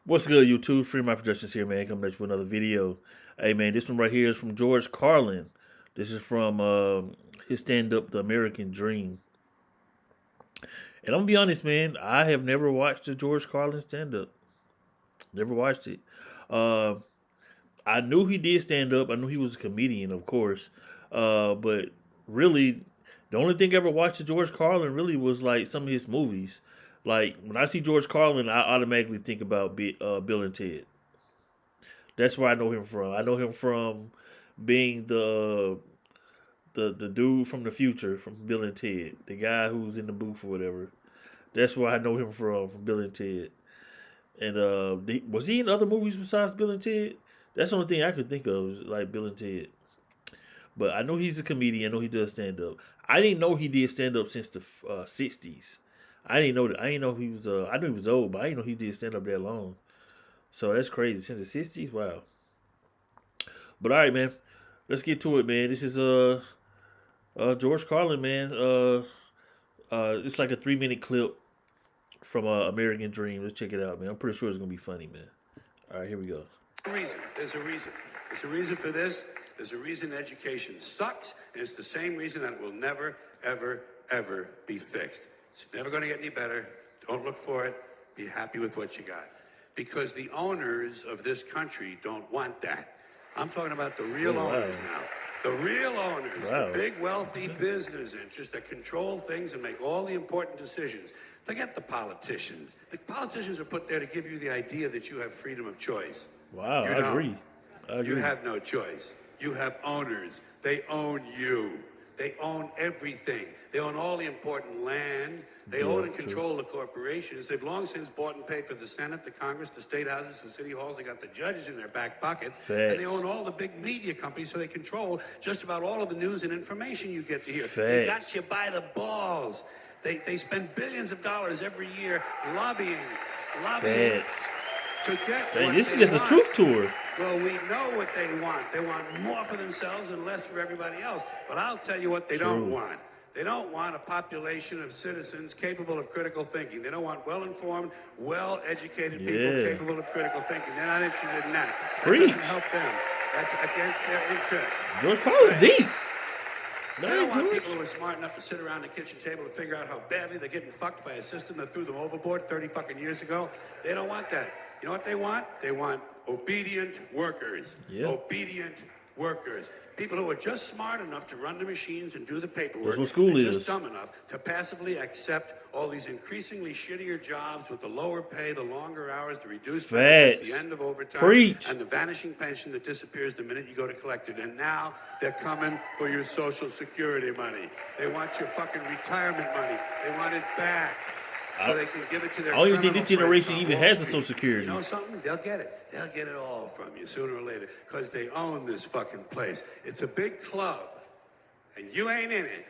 What's good, YouTube? Free My Productions here, man. Coming at you with another video. Hey, man, this one right here is from George Carlin. This is from his stand-up, The American Dream. And I'm gonna be honest, man. I have never watched the George Carlin stand-up. Never watched it. Uh, I knew he did stand up. I knew he was a comedian, of course. But really, the only thing I ever watched of George Carlin really was like some of his movies. Like when I see George Carlin, I automatically think about Bill and Ted. That's where I know him from. I know him from being the dude from the future from Bill and Ted, the guy who's in the booth or whatever. That's where I know him from Bill and Ted. And was he in other movies besides Bill and Ted? That's the only thing I could think of is like Bill and Ted. But I know he's a comedian. I know he does stand up. I didn't know he did stand up since the '60s. I didn't know that. I didn't know he was. I knew he was old, but I didn't know he did stand up that long. So that's crazy. Since the '60s, wow. But all right, man. Let's get to it, man. This is George Carlin, man. It's like a 3 minute clip from American Dream. Let's check it out, man. I'm pretty sure it's gonna be funny, man. All right, here we go. Reason. There's a reason. There's a reason for this. There's a reason education sucks, and it's the same reason that it will never, ever, ever be fixed. It's never going to get any better. Don't look for it. Be happy with what you got. Because the owners of this country don't want that. I'm talking about the real owners now. The real owners, the big wealthy business interests that control things and make all the important decisions. Forget the politicians. The politicians are put there to give you the idea that you have freedom of choice. Wow, You I don't. agree. You have no choice. You have owners. They own you. They own everything. They own all the important land. They own and control the corporations. They've long since bought and paid for the Senate, the Congress, the state houses, the city halls. They got the judges in their back pockets. Facts. And they own all the big media companies, so they control just about all of the news and information you get to hear. They got you by the balls. They spend billions of dollars every year lobbying. Facts. To get Dang, what this they is just want. a truth tour. Well, we know what they want. They want more for themselves and less for everybody else. But I'll tell you what they don't want. They don't want a population of citizens capable of critical thinking. They don't want well-informed, well-educated people capable of critical thinking. They're not interested in that. That doesn't help them. That's against their interest. George Carlin's deep. They don't want people who are smart enough to sit around the kitchen table and figure out how badly they're getting fucked by a system that threw them overboard 30 fucking years ago. They don't want that. You know what they want? They want obedient workers. Obedient workers. People who are just smart enough to run the machines and do the paperwork. That's what school is. Just dumb enough to passively accept all these increasingly shittier jobs with the lower pay, the longer hours, the reduced benefits, the end of overtime, and the vanishing pension that disappears the minute you go to collect it. And now they're coming for your Social Security money. They want your fucking retirement money. They want it back. So they can give it to their. I don't even think this generation even has a Social Security. You know something? They'll get it. They'll get it all from you sooner or later because they own this fucking place. It's a big club, and you ain't in it.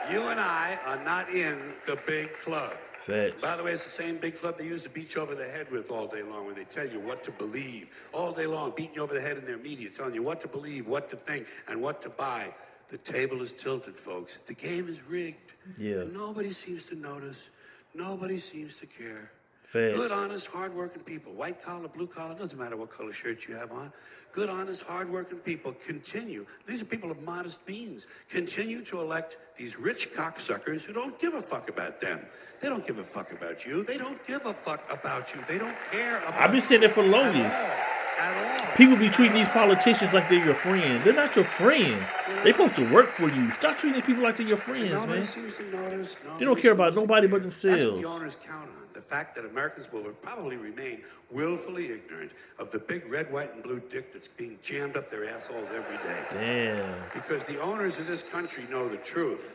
You and I are not in the big club. Facts. By the way, it's the same big club they use to beat you over the head with all day long when they tell you what to believe. All day long, beating you over the head in their media, telling you what to believe, what to think, and what to buy. The table is tilted, folks. The game is rigged. Yeah. And nobody seems to notice. Nobody seems to care. Facts. Good, honest, hardworking people. White collar, blue collar, doesn't matter what color shirt you have on. Good, honest, hardworking people continue. These are people of modest means. Continue to elect these rich cocksuckers who don't give a fuck about them. They don't give a fuck about you. They don't give a fuck about you. They don't care about you. I've been saying that for the longest. At all. People be treating these politicians like they're your friend. They're not your friend. They supposed to work for you. Stop treating these people like they're your friends, Nobody man. seems to notice. They don't care about nobody but That's themselves. what the owners count on. The fact that Americans will probably remain willfully ignorant of the big red, white, and blue dick that's being jammed up their assholes every day. Damn. Because the owners of this country know the truth.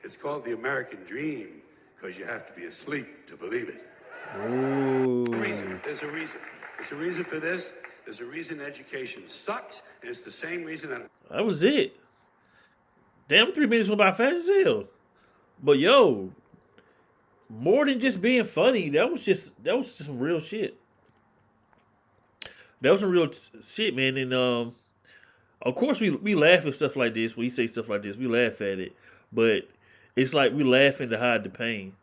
It's called the American dream because you have to be asleep to believe it. Ooh. There's a reason. There's a reason for this. There's a reason education sucks, and it's the same reason that... That was it. Damn, 3 minutes went by fast as hell. But yo, more than just being funny, that was just some real shit. That was some real shit, man. And of course we laugh at stuff like this. When you say stuff like this, we laugh at it. But it's like we laughing to hide the pain.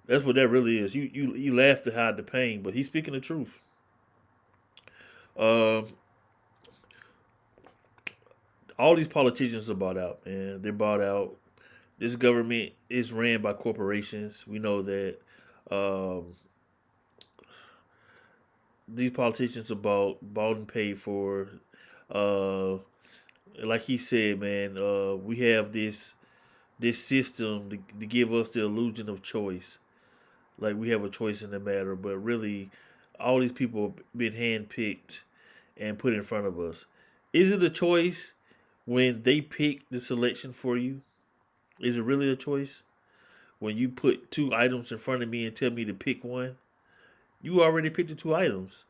That's what that really is. You laugh to hide the pain, but he's speaking the truth. Um, all these politicians are bought out, man. They're bought out. This government is ran by corporations. We know that. Um, these politicians are bought and paid for. Uh, like he said, man, we have this system to give us the illusion of choice. Like we have a choice in the matter, but really, all these people have been handpicked and put in front of us. Is it a choice when they pick the selection for you? Is it really a choice when you put two items in front of me and tell me to pick one? You already picked the two items,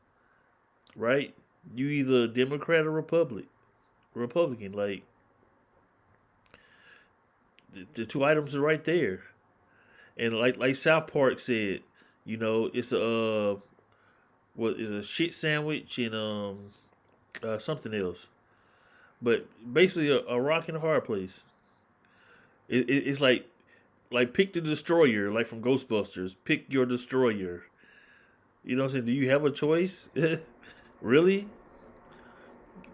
right? You either Democrat or Republican. Like the two items are right there, and like South Park said, it's a what is a shit sandwich and something else, but basically a rock and a hard place. It's like pick the destroyer, like from Ghostbusters. Pick your destroyer. You know what I'm saying? Do you have a choice? Really?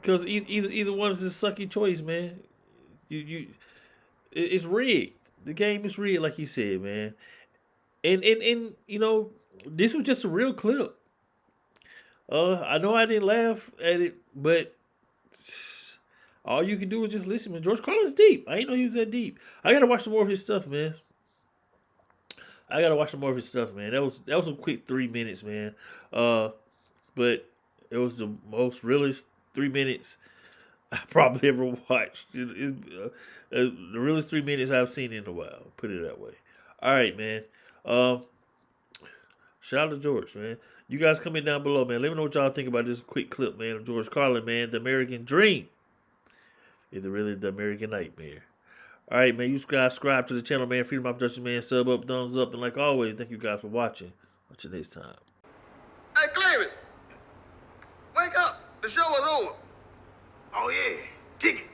Because either one is a sucky choice, man. It's rigged. The game is rigged, like he said, man. And this was just a real clip. I know I didn't laugh at it, but all you can do is just listen, man. George Carlin's deep. I ain't know he was that deep. I gotta watch some more of his stuff, man. I gotta watch some more of his stuff, man. That was a quick 3 minutes, man. But it was the most realest 3 minutes I probably ever watched. The realest 3 minutes I've seen in a while. Put it that way. All right, man. Um, Shout out to George, man. You guys comment down below, man. Let me know what y'all think about this quick clip, man, of George Carlin, man. The American Dream. Is it really the American Nightmare? All right, man. You guys subscribe to the channel, man. Freedom of Production, man. Sub up, thumbs up, and like always, thank you guys for watching. Until next time. Hey, Clarence, wake up. The show is over. Oh, yeah. Kick it.